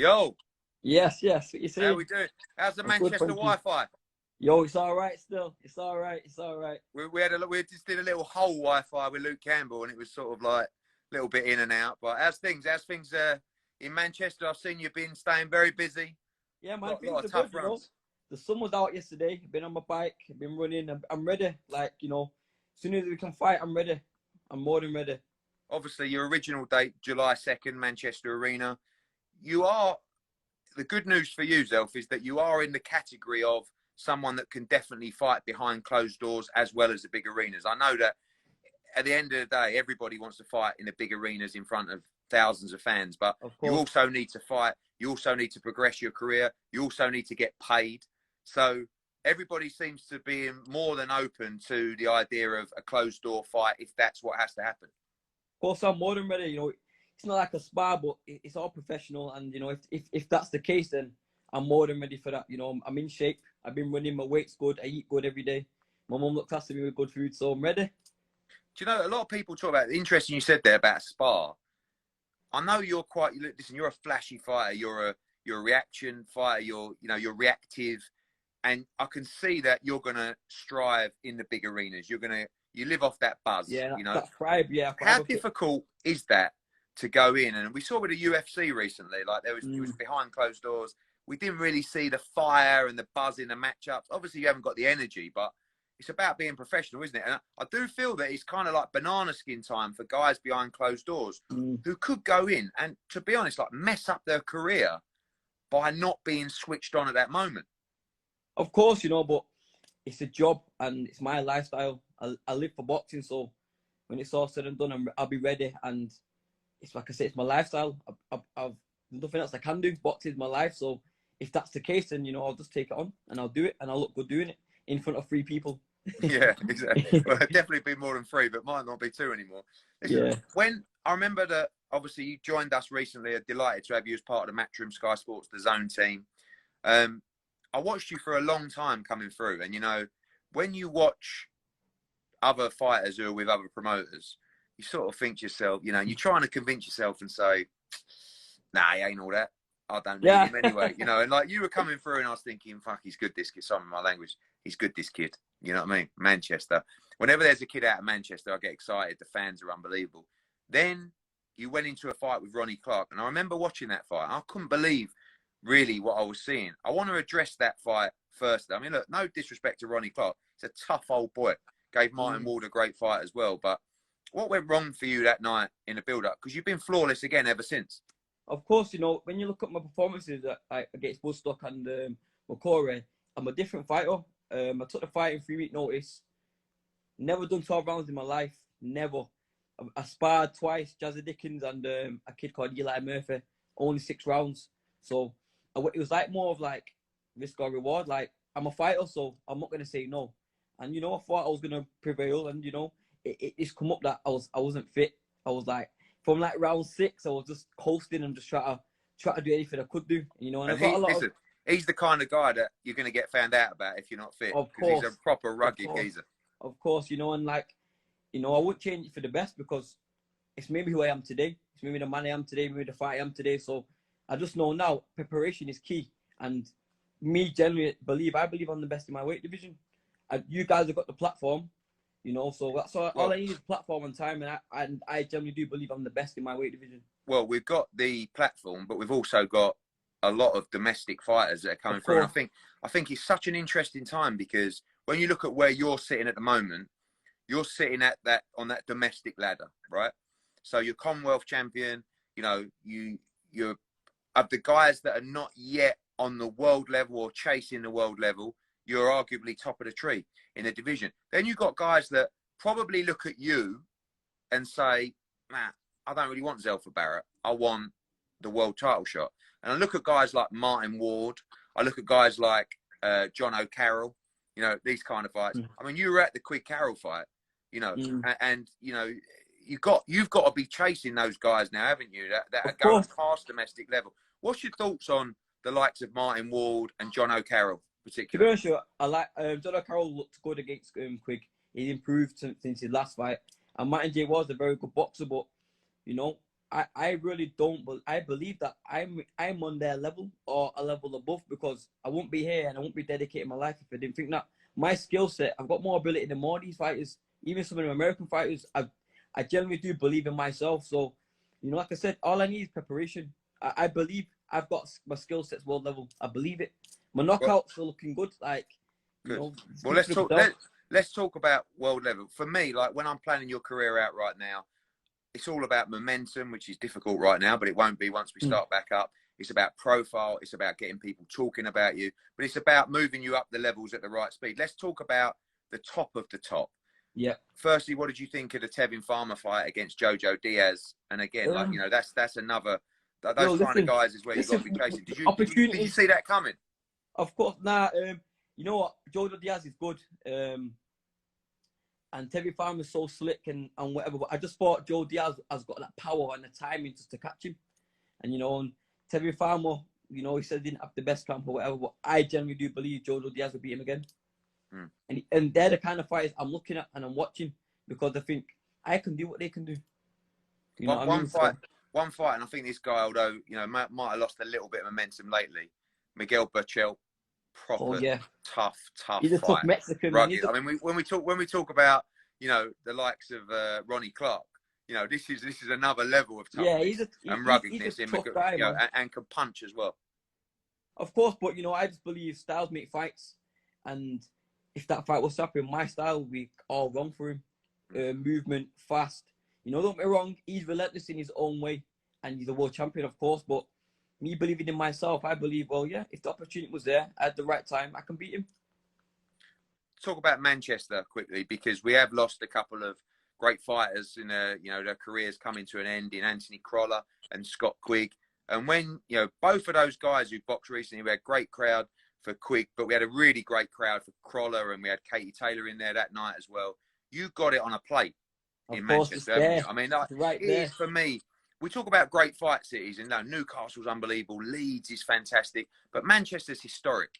Yo, Yes, yes. What you how saying? we doing? How's the I'm good, Manchester thank you. Wi-Fi? Yo, it's all right still. It's all right. It's all right. We just did a little whole Wi-Fi with Luke Campbell, and it was sort of like a little bit in and out. But how's things? In Manchester? I've seen you've been staying very busy. Yeah, man, Lot things are of good, tough runs. The sun was out yesterday. Been on my bike, been running. I'm ready. Like, as soon as we can fight, I'm ready. I'm more than ready. Obviously, your original date, July 2nd, Manchester Arena. You are the good news for you, Zelf, is that you are in the category of someone that can definitely fight behind closed doors as well as the big arenas. I know that at the end of the day, everybody wants to fight in the big arenas in front of thousands of fans, but Of you course. also need to fight. You also need to progress your career. You also need to get paid. So everybody seems to be more than open to the idea of a closed door fight if that's what has to happen. Of course, I'm more than ready. It's not like a spar, but it's all professional. And if that's the case, then I'm more than ready for that. I'm in shape. I've been running. My weight's good. I eat good every day. My mum looks after me with good food, so I'm ready. Do you know, a lot of people talk about, interesting you said there about spar. I know you're quite, listen, you're a flashy fighter. You're a reaction fighter. You're reactive. And I can see that you're going to strive in the big arenas. You live off that buzz, Yeah, that vibe. Yeah, How vibe of it. difficult is that to go in? And we saw with the UFC recently, like it was Mm. behind closed doors. We didn't really see the fire and the buzz in the matchups. Obviously, you haven't got the energy, but it's about being professional, isn't it? And I do feel that it's kind of like banana skin time for guys behind closed doors who could go in and, to be honest, like mess up their career by not being switched on at that moment. Of course, but it's a job and it's my lifestyle. I live for boxing, so when it's all said and done, I'll be ready. And it's like I say, it's my lifestyle. I've nothing else I can do. Boxing is my life, so if that's the case, then I'll just take it on and I'll do it, and I'll look good doing it in front of 3 people. Yeah, exactly. Well, it'd definitely be more than 3, but might not be 2 anymore. Listen, Yeah. when I remember that, obviously you joined us recently. I'm delighted to have you as part of the Matchroom Sky Sports, the Zone team. I watched you for a long time coming through, and when you watch other fighters who are with other promoters, you sort of think to yourself, you're trying to convince yourself and say, nah, he ain't all that. I don't need him anyway, and like you were coming through and I was thinking, fuck, he's good, this kid. Sorry, my language. He's good, this kid. You know what I mean? Manchester. Whenever there's a kid out of Manchester, I get excited. The fans are unbelievable. Then you went into a fight with Ronnie Clark, and I remember watching that fight. I couldn't believe really what I was seeing. I want to address that fight first. I mean, look, no disrespect to Ronnie Clark. He's a tough old boy. Gave Martin Ward a great fight as well. But what went wrong for you that night in the build-up? Because you've been flawless again ever since. Of course, when you look at my performances against Woodstock and Macquarie, I'm a different fighter. I took the fight in 3-week notice. Never done 12 rounds in my life. Never. I sparred twice, Jazzy Dickens and a kid called Eli Murphy. Only 6 rounds. So it was like more of like risk or reward. Like, I'm a fighter, so I'm not going to say no. And, I thought I was going to prevail. And, it's come up that I wasn't fit. I was like, from like round 6, I was just coasting and just try to do anything I could do. And I got a lot of... He's the kind of guy that you're going to get found out about if you're not fit. Of course. He's course. a proper rugged geezer. Of course, and like, I wouldn't change it for the best because it's maybe who I am today. It's maybe the man I am today, maybe the fight I am today. So I just know now preparation is key. And me generally I believe I'm the best in my weight division. And you guys have got the platform, so that's all I need is platform and time. And I generally do believe I'm the best in my weight division. Well, we've got the platform, but we've also got a lot of domestic fighters that are coming through. And I think it's such an interesting time because when you look at where you're sitting at the moment, you're sitting at on that domestic ladder, right? So you're Commonwealth champion, you're of the guys that are not yet on the world level or chasing the world level, you're arguably top of the tree in the division. Then you've got guys that probably look at you and say, man, I don't really want Zelfa Barrett. I want the world title shot. And I look at guys like Martin Ward. I look at guys like John O'Carroll, these kind of fights. I mean, you were at the Quid Carroll fight, and you've got to be chasing those guys now, haven't you? That are going past domestic level. What's your thoughts on the likes of Martin Ward and John O'Carroll, particularly? To be honest, I like John O'Carroll looked good against Quig. He improved since his last fight. And Martin J was a very good boxer, but I really don't, but I believe that I'm on their level or a level above, because I won't be here and I won't be dedicating my life if I didn't think that my skill set, I've got more ability than more of these fighters, even some of the American fighters. I generally do believe in myself. So, you know, like I said, all I need is preparation. I believe I've got my skill sets world level. I believe it. My knockouts are looking good. Like, you know, well, let's talk about world level. For me, like when I'm planning your career out right now, it's all about momentum, which is difficult right now, but it won't be once we start back up. It's about profile. It's about getting people talking about you, but it's about moving you up the levels at the right speed. Let's talk about the top of the top. Yeah. Firstly, what did you think of the Tevin Farmer fight against Jojo Diaz? And again, like, you know, that's another, those kind of guys is where you've got to be chasing. Did you see that coming? Of course. Nah, you know what? Jojo Diaz is good. And Tevin Farmer is so slick and whatever. But I just thought Joe Diaz has got that power and the timing just to catch him. And, you know, and Tevin Farmer, you know, he said he didn't have the best camp or whatever. But I generally do believe Jojo Diaz will beat him again. And they're the kind of fighters I'm looking at and I'm watching, because I think I can do what they can do. You know what I mean? One fight, and I think this guy, although, you know, might have lost a little bit of momentum lately, Miguel Burchell, proper tough He's a fight. tough Mexican. I mean, when we talk about, you know, the likes of Ronnie Clark, you know, this is another level of toughness and ruggedness, he's a tough guy, you know, and can punch as well. Of course, but you know, I just believe styles make fights, and if that fight was happening, my style would be all wrong for him. Movement, fast. You know, don't get me wrong, he's relentless in his own way, and he's a world champion, of course, but me believing in myself, I believe, well, yeah, if the opportunity was there at the right time, I can beat him. Talk about Manchester quickly, because we have lost a couple of great fighters in you know, their careers coming to an end, in Anthony Crolla and Scott Quigg. And when, you know, both of those guys who boxed recently, we had a great crowd for Quigg, but we had a really great crowd for Crolla, and we had Katie Taylor in there that night as well. You got it on a plate in Manchester, haven't you? I mean, like, right there. For me, we talk about great fight cities, and Newcastle's unbelievable, Leeds is fantastic, but Manchester's historic.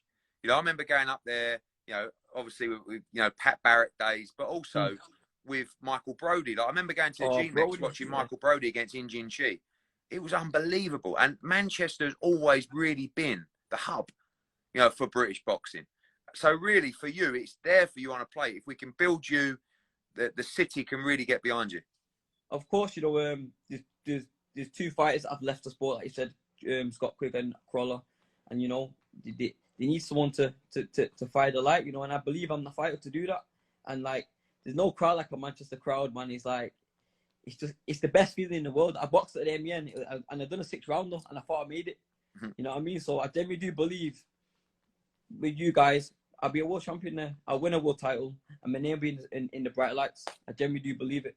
You know, I remember going up there, you know, obviously with you know, Pat Barrett days, but also with Michael Brodie. Like, I remember going to the G-Mex watching Michael Brodie against Injin Chi. It was unbelievable. And Manchester's always really been the hub, you know, for British boxing. So really, for you, it's there for you on a plate. If we can build you, the city can really get behind you. Of course, you know, there's two fighters that have left the sport, like you said, Scott Quigg and Crolla, and you know, they need someone to fight the light, you know, and I believe I'm the fighter to do that. And like, there's no crowd like a Manchester crowd, man. It's like, it's the best feeling in the world. I boxed at the MEN and I done a 6 rounder, and I thought I made it. You know what I mean? So I genuinely do believe with you guys, I'll be a world champion there. I'll win a world title, and my name will be in the bright lights. I genuinely do believe it.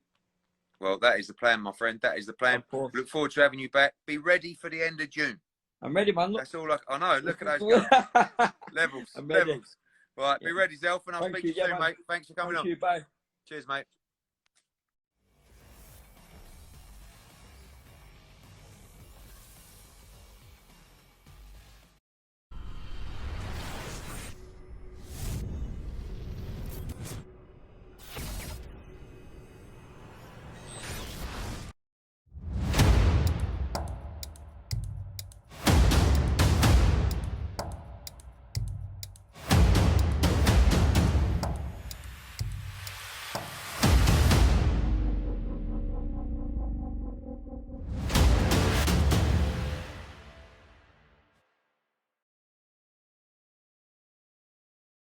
Well, that is the plan, my friend. That is the plan. Look forward to having you back. Be ready for the end of June. I'm ready, man. Look. That's all I know. Look at those guys. Levels. I'm ready. Levels. Right, be ready, Zelf, and I'll speak to you soon, mate. Thanks for coming on. Bye. Cheers, mate.